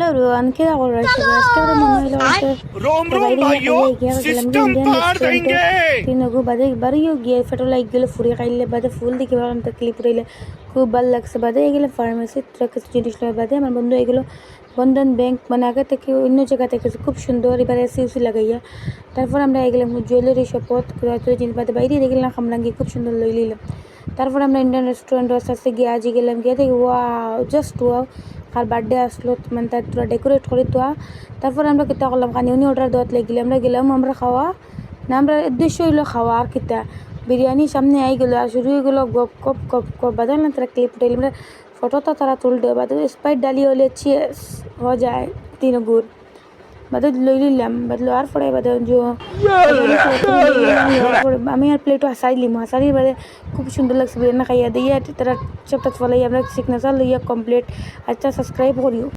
Hello everyone, কি খবর? আজকে আমরা মনে হলো তিন বাদে বাড়িও গিয়ে ফেটো লাগ গেলে ফুরি খাইলে বাদে ফুল দেখি ক্লিপ উঠাইলে খুব ভালো লাগছে। বাদে এগুলো ফার্মেসির কিছু জিনিস লয়। বাদে আমার বন্ধু এগুলো বন্ধন ব্যাংক মানে আগে থেকে অন্য জায়গা থেকে খুব সুন্দর এবার এসি লাগাইয়া। তারপর আমরা এগুলো জুয়েলারি শপত জিনিস বাদে বাইরে দেখলাম খামলাঙ্গি খুব সুন্দর লই নিলাম। তারপর আমরা ইন্ডিয়ান রেস্টুরেন্ট আস্তে গিয়ে আজি গেলাম, গিয়ে দেখি ওয়াও জাস্ট ওয়াও, আর বার্থডে আসলো মানে তার পুরো ডেকোরেট করে তোয়া। তারপর আমরা কিতা করলাম খানি উনি অর্ডার দেওয়াত লাগিলে আমরা গেলাম আমরা খাওয়া না, আমরা উদ্দেশ্য হইলো খাওয়া। আর কিতা বিরিয়ানি সামনে আই গেলো আর শুরু হয়ে গেলো গপ কপ কপ কপ বাদে না তারা ক্লিপ উঠাইলে আমরা ফটোটা তারা তুলতে বাদে স্পাইট ডালি হলে চিয়েস হয়ে যায় তিন গুড় বাদে লই নিলাম। বাদে লওয়ার পরে বাদে আমি আর প্লেটও হাসাইলিম, হাসারির বাদে খুব সুন্দর লাগছে বিরিয়ানি খাইয়া দিয়ে তারা সবটা ফলাই আমরা সিগনেচার লইয়া কমপ্লিট। আচ্ছা সাবস্ক্রাইব করিও।